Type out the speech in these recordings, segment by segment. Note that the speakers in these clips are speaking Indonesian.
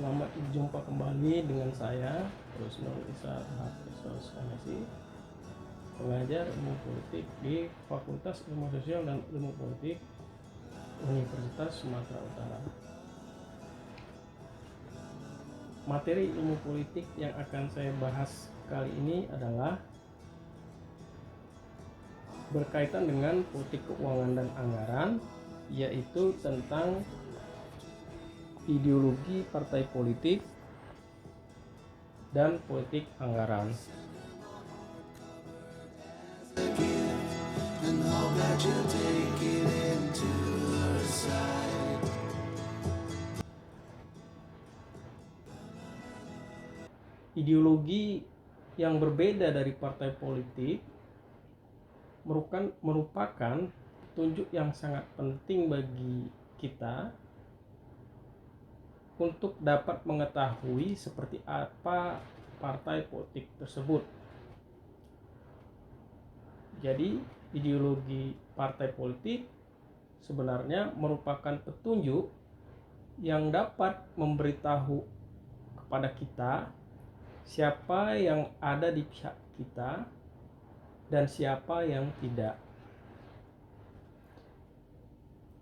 Selamat berjumpa kembali dengan saya, Rusnul Isa Hafizus MSI, pengajar ilmu politik di Fakultas Ilmu Sosial dan Ilmu Politik Universitas Sumatera Utara. Materi ilmu politik yang akan saya bahas kali ini adalah berkaitan dengan politik keuangan dan anggaran, yaitu tentang ideologi partai politik dan politik anggaran. Ideologi yang berbeda dari partai politik merupakan petunjuk yang sangat penting bagi kita untuk dapat mengetahui seperti apa partai politik tersebut. Jadi, ideologi partai politik sebenarnya merupakan petunjuk yang dapat memberitahu kepada kita siapa yang ada di pihak kita dan siapa yang tidak.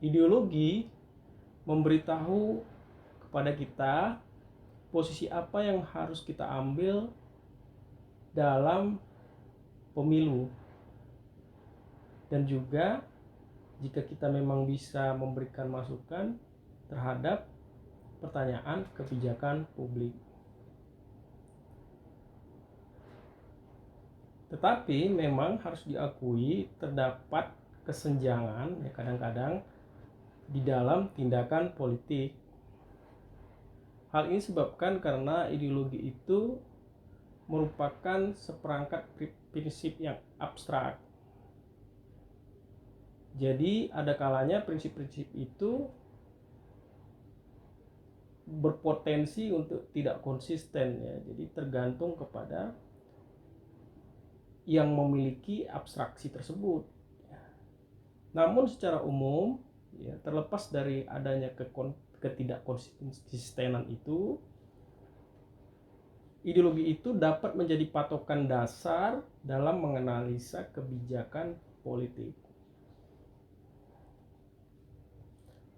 Ideologi memberitahu kepada kita posisi apa yang harus kita ambil dalam pemilu, dan juga jika kita memang bisa memberikan masukan terhadap pertanyaan kebijakan publik. Tetapi memang harus diakui terdapat kesenjangan ya kadang-kadang di dalam tindakan politik. Hal ini disebabkan karena ideologi itu merupakan seperangkat prinsip yang abstrak. Jadi ada kalanya prinsip-prinsip itu berpotensi untuk tidak konsisten ya. Jadi tergantung kepada yang memiliki abstraksi tersebut. Namun secara umum ya, terlepas dari adanya ketidakkonsistenan itu, ideologi itu dapat menjadi patokan dasar dalam menganalisa kebijakan politik.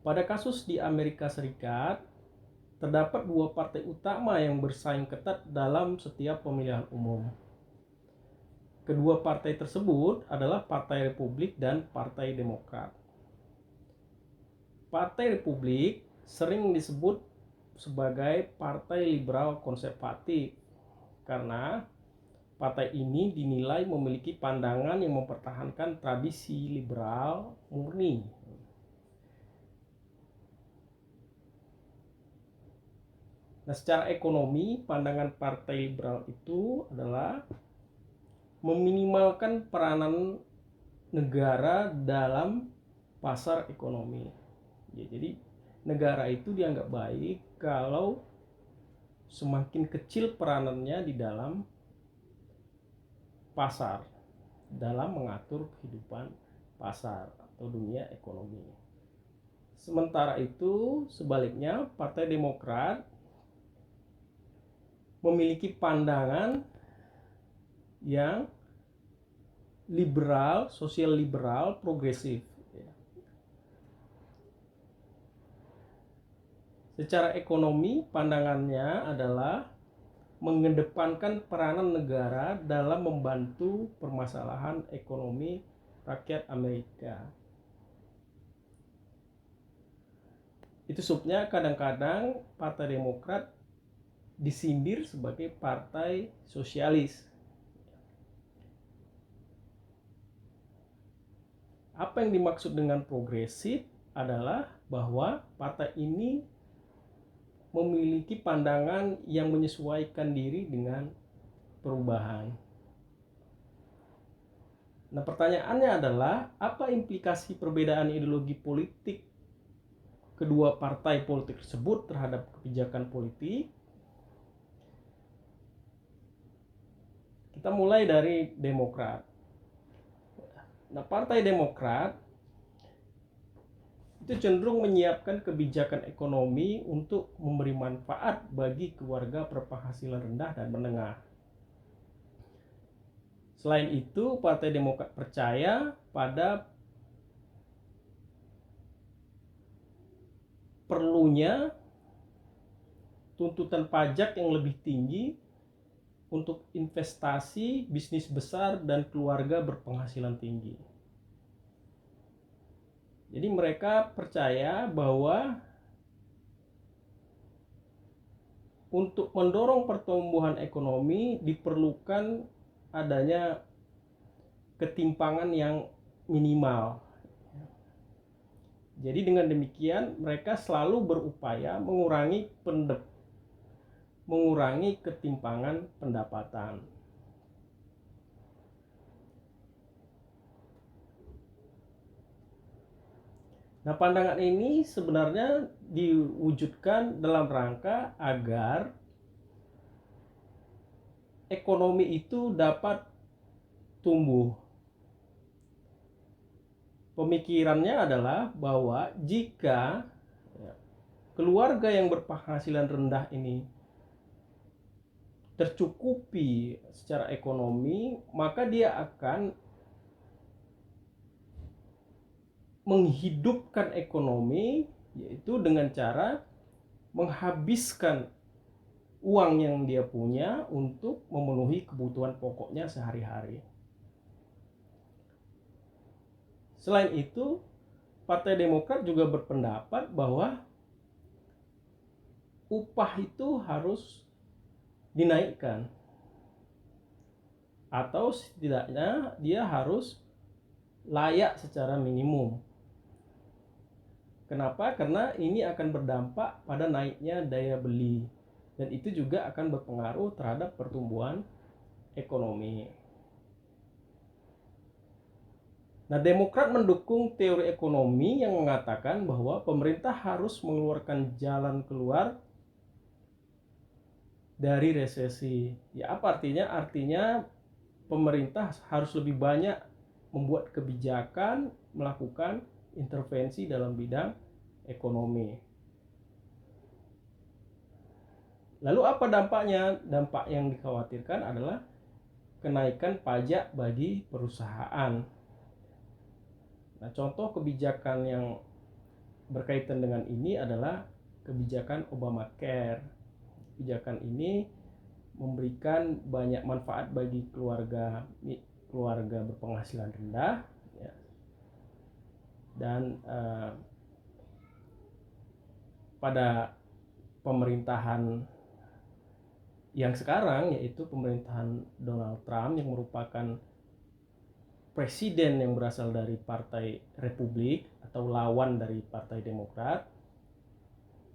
Pada kasus di Amerika Serikat, terdapat dua partai utama yang bersaing ketat dalam setiap pemilihan umum. Kedua partai tersebut adalah Partai Republik dan Partai Demokrat. Partai Republik sering disebut sebagai Partai Liberal Konservatif karena partai ini dinilai memiliki pandangan yang mempertahankan tradisi liberal murni. Nah, secara ekonomi, pandangan Partai Liberal itu adalah meminimalkan peranan negara dalam pasar ekonomi. Ya, jadi negara itu dianggap baik kalau semakin kecil peranannya di dalam pasar, dalam mengatur kehidupan pasar atau dunia ekonomi. Sementara itu, sebaliknya Partai Demokrat memiliki pandangan yang liberal, sosial liberal, progresif. Secara ekonomi, pandangannya adalah mengedepankan peranan negara dalam membantu permasalahan ekonomi rakyat Amerika. Itu sebabnya kadang-kadang Partai Demokrat disindir sebagai partai sosialis. Apa yang dimaksud dengan progresif adalah bahwa partai ini memiliki pandangan yang menyesuaikan diri dengan perubahan. Nah, pertanyaannya adalah apa implikasi perbedaan ideologi politik kedua partai politik tersebut terhadap kebijakan politik? Kita mulai dari Demokrat. Nah, Partai Demokrat itu cenderung menyiapkan kebijakan ekonomi untuk memberi manfaat bagi keluarga berpenghasilan rendah dan menengah. Selain itu, Partai Demokrat percaya pada perlunya tuntutan pajak yang lebih tinggi untuk investasi, bisnis besar, dan keluarga berpenghasilan tinggi. Jadi mereka percaya bahwa untuk mendorong pertumbuhan ekonomi diperlukan adanya ketimpangan yang minimal. Jadi dengan demikian mereka selalu berupaya mengurangi ketimpangan pendapatan. Nah, pandangan ini sebenarnya diwujudkan dalam rangka agar ekonomi itu dapat tumbuh. Pemikirannya adalah bahwa jika keluarga yang berpenghasilan rendah ini tercukupi secara ekonomi, maka dia akan menghidupkan ekonomi, yaitu dengan cara menghabiskan uang yang dia punya untuk memenuhi kebutuhan pokoknya sehari-hari. Selain itu, Partai Demokrat juga berpendapat bahwa upah itu harus dinaikkan, atau setidaknya dia harus layak secara minimum. Kenapa? Karena ini akan berdampak pada naiknya daya beli, dan itu juga akan berpengaruh terhadap pertumbuhan ekonomi. Nah, Demokrat mendukung teori ekonomi yang mengatakan bahwa pemerintah harus mengeluarkan jalan keluar dari resesi. Ya, apa artinya? Artinya pemerintah harus lebih banyak membuat kebijakan, melakukan intervensi dalam bidang ekonomi. Lalu apa dampaknya? Dampak yang dikhawatirkan adalah kenaikan pajak bagi perusahaan. Nah, contoh kebijakan yang berkaitan dengan ini adalah kebijakan Obamacare. Kebijakan ini memberikan banyak manfaat bagi keluarga berpenghasilan rendah, ya. Dan pada pemerintahan yang sekarang, yaitu pemerintahan Donald Trump yang merupakan presiden yang berasal dari Partai Republik atau lawan dari Partai Demokrat,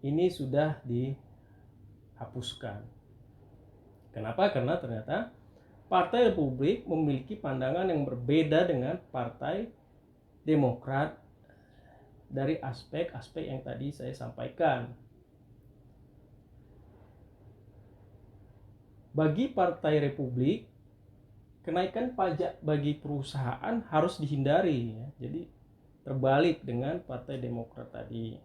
ini sudah dihapuskan. Kenapa? Karena ternyata Partai Republik memiliki pandangan yang berbeda dengan Partai Demokrat dari aspek-aspek yang tadi saya sampaikan. Bagi Partai Republik, kenaikan pajak bagi perusahaan harus dihindari, ya. Jadi terbalik dengan Partai Demokrat tadi.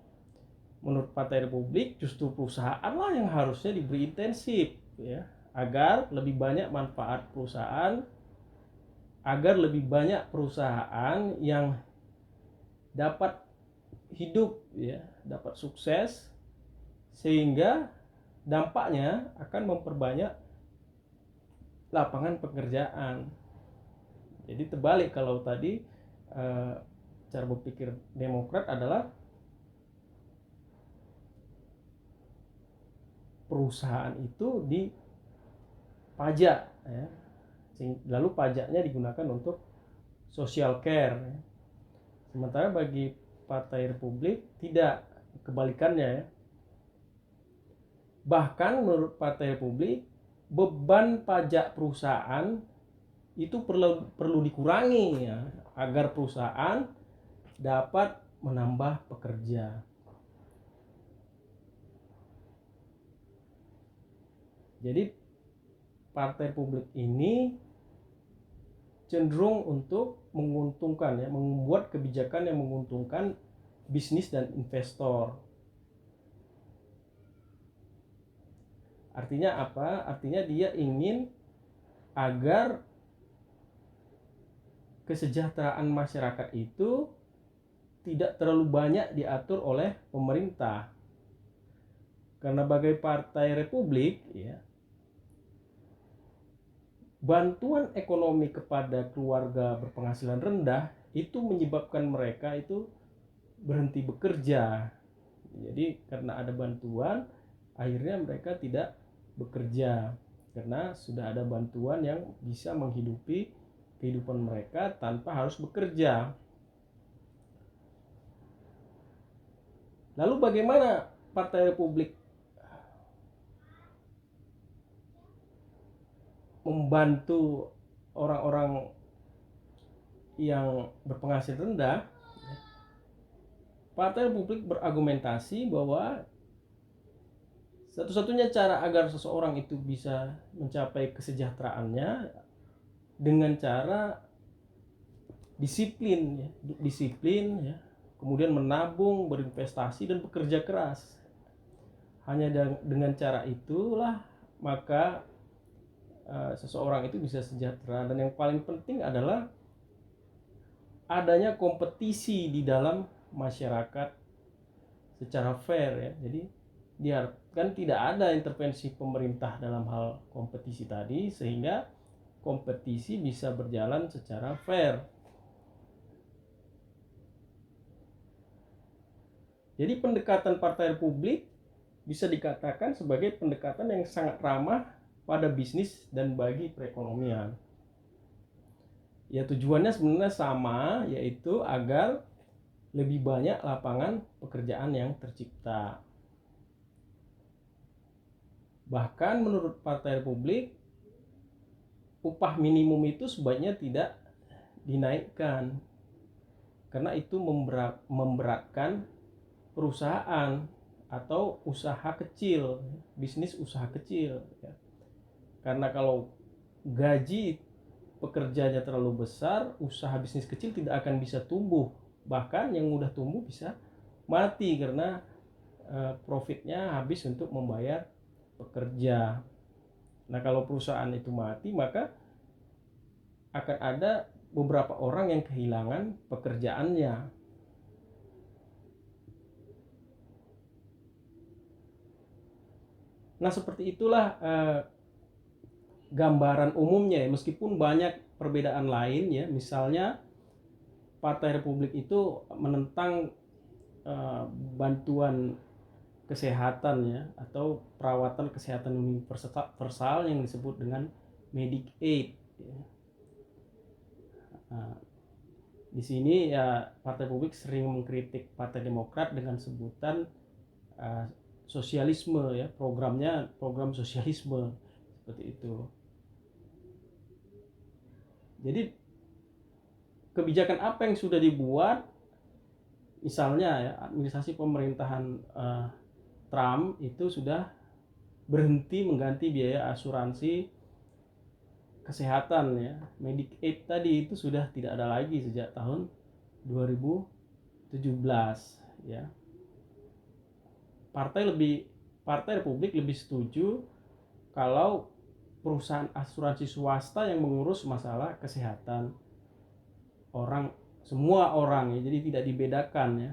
Menurut Partai Republik, justru perusahaanlah yang harusnya diberi intensif, ya, agar lebih banyak manfaat perusahaan, agar lebih banyak perusahaan yang dapat hidup, ya, dapat sukses, sehingga dampaknya akan memperbanyak lapangan pekerjaan. Jadi terbalik kalau tadi cara berpikir Demokrat adalah perusahaan itu dipajak, ya. Lalu pajaknya digunakan untuk social care, ya. Sementara bagi Partai Republik tidak, kebalikannya, ya. Bahkan menurut Partai Republik, beban pajak perusahaan itu perlu dikurangi, ya, agar perusahaan dapat menambah pekerja. Jadi Partai Republik ini cenderung untuk menguntungkan, ya, membuat kebijakan yang menguntungkan bisnis dan investor. Artinya apa? Artinya dia ingin agar kesejahteraan masyarakat itu tidak terlalu banyak diatur oleh pemerintah. Karena sebagai partai Republik, ya, bantuan ekonomi kepada keluarga berpenghasilan rendah itu menyebabkan mereka itu berhenti bekerja. Jadi karena ada bantuan, akhirnya mereka tidak bekerja karena sudah ada bantuan yang bisa menghidupi kehidupan mereka tanpa harus bekerja. Lalu bagaimana Partai Republik membantu orang-orang yang berpenghasilan rendah? Partai Republik berargumentasi bahwa satu-satunya cara agar seseorang itu bisa mencapai kesejahteraannya dengan cara disiplin, ya, disiplin, ya, kemudian menabung, berinvestasi dan bekerja keras. Hanya dengan cara itulah maka seseorang itu bisa sejahtera. Dan yang paling penting adalah adanya kompetisi di dalam masyarakat secara fair, ya. Jadi diharapkan tidak ada intervensi pemerintah dalam hal kompetisi tadi, sehingga kompetisi bisa berjalan secara fair. Jadi pendekatan Partai Republik bisa dikatakan sebagai pendekatan yang sangat ramah pada bisnis dan bagi perekonomian. Ya, tujuannya sebenarnya sama, yaitu agar lebih banyak lapangan pekerjaan yang tercipta. Bahkan menurut Partai Republik, upah minimum itu sebaiknya tidak dinaikkan karena itu memberatkan perusahaan atau usaha kecil, bisnis usaha kecil, ya. Karena kalau gaji pekerjanya terlalu besar, usaha bisnis kecil tidak akan bisa tumbuh. Bahkan yang mudah tumbuh bisa mati karena profitnya habis untuk membayar pekerja. Nah, kalau perusahaan itu mati, maka akan ada beberapa orang yang kehilangan pekerjaannya. Nah, seperti itulah gambaran umumnya, ya. Meskipun banyak perbedaan lain, ya. Misalnya Partai Republik itu menentang bantuan kesehatan, ya, atau perawatan kesehatan universal yang disebut dengan Medicaid, ya. Nah, di sini ya Partai Republik sering mengkritik Partai Demokrat dengan sebutan sosialisme, ya, program sosialisme seperti itu. Jadi kebijakan apa yang sudah dibuat, misalnya ya administrasi pemerintahan Trump itu sudah berhenti mengganti biaya asuransi kesehatan, ya. Medicaid tadi itu sudah tidak ada lagi sejak tahun 2017, ya. Partai Republik lebih setuju kalau perusahaan asuransi swasta yang mengurus masalah kesehatan semua orang, ya. Jadi tidak dibedakan, ya,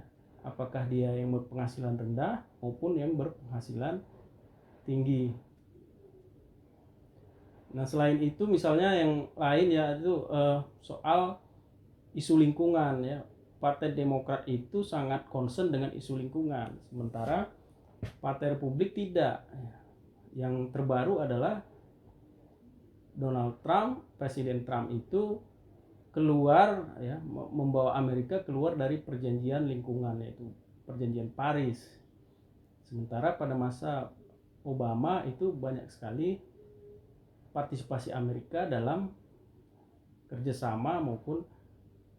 apakah dia yang berpenghasilan rendah maupun yang berpenghasilan tinggi. Nah, selain itu misalnya yang lain, ya, itu soal isu lingkungan, ya. Partai Demokrat itu sangat concern dengan isu lingkungan, sementara Partai Republik tidak. Yang terbaru adalah Donald Trump, Presiden Trump itu keluar, ya, membawa Amerika keluar dari perjanjian lingkungan, yaitu perjanjian Paris. Sementara pada masa Obama itu banyak sekali partisipasi Amerika dalam kerjasama maupun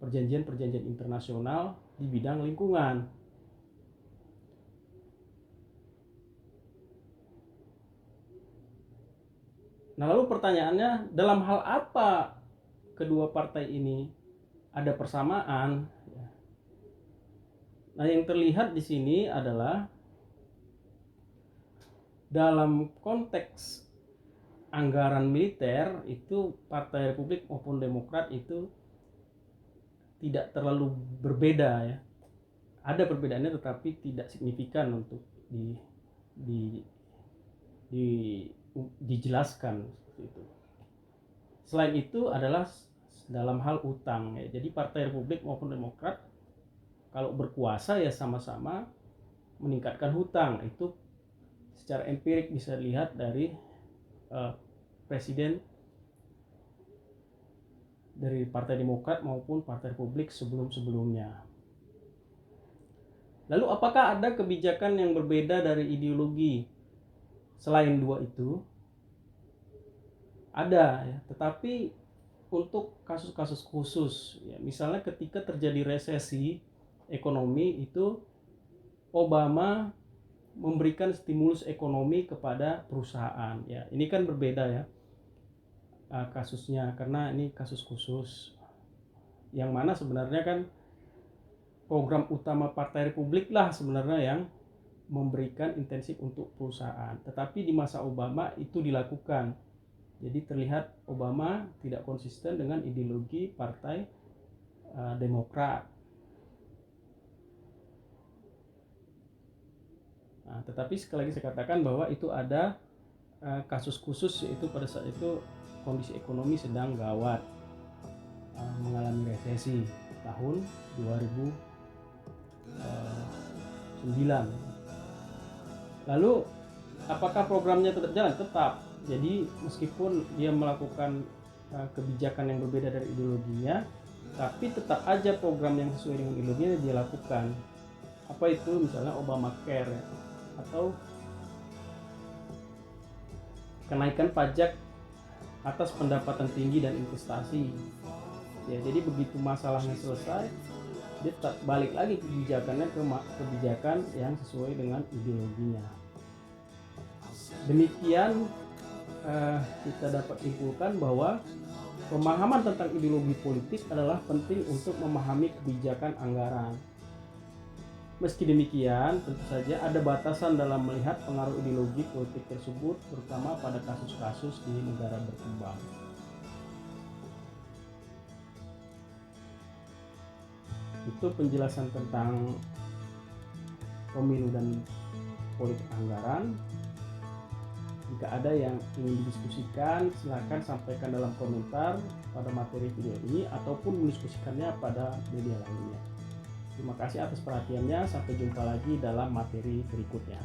perjanjian-perjanjian internasional di bidang lingkungan. Nah, lalu pertanyaannya, dalam hal apa kedua partai ini ada persamaan? Nah, yang terlihat di sini adalah dalam konteks anggaran militer itu Partai Republik maupun Demokrat itu tidak terlalu berbeda ya. Ada perbedaannya tetapi tidak signifikan untuk di, di dijelaskan seperti itu. Selain itu adalah dalam hal utang ya. Jadi Partai Republik maupun Demokrat kalau berkuasa ya sama-sama meningkatkan hutang. Itu secara empirik bisa dilihat dari presiden dari Partai Demokrat maupun Partai Republik sebelum-sebelumnya. Lalu apakah ada kebijakan yang berbeda dari ideologi selain dua itu? Ada ya, tetapi untuk kasus-kasus khusus ya, misalnya ketika terjadi resesi ekonomi itu Obama memberikan stimulus ekonomi kepada perusahaan ya. Ini kan berbeda ya kasusnya karena ini kasus khusus yang mana sebenarnya kan program utama Partai Republik lah sebenarnya yang memberikan intensif untuk perusahaan, tetapi di masa Obama itu dilakukan. Jadi terlihat Obama tidak konsisten dengan ideologi Partai Demokrat. Nah, tetapi sekali lagi saya katakan bahwa itu ada kasus khusus, yaitu pada saat itu kondisi ekonomi sedang gawat, mengalami resesi tahun 2009. Lalu apakah programnya tetap jalan? Tetap. Jadi meskipun dia melakukan kebijakan yang berbeda dari ideologinya, tapi tetap aja program yang sesuai dengan ideologinya dia lakukan. Apa itu? Misalnya Obamacare ya, atau kenaikan pajak atas pendapatan tinggi dan investasi ya. Jadi begitu masalahnya selesai, dia tetap balik lagi kebijakannya ke kebijakan yang sesuai dengan ideologinya. Demikian kita dapat simpulkan bahwa pemahaman tentang ideologi politik adalah penting untuk memahami kebijakan anggaran. Meski demikian, tentu saja ada batasan dalam melihat pengaruh ideologi politik tersebut, terutama pada kasus-kasus di negara berkembang. Itu penjelasan tentang pemilu dan politik anggaran. Jika ada yang ingin didiskusikan, silakan sampaikan dalam komentar pada materi video ini ataupun mendiskusikannya pada media lainnya. Terima kasih atas perhatiannya. Sampai jumpa lagi dalam materi berikutnya.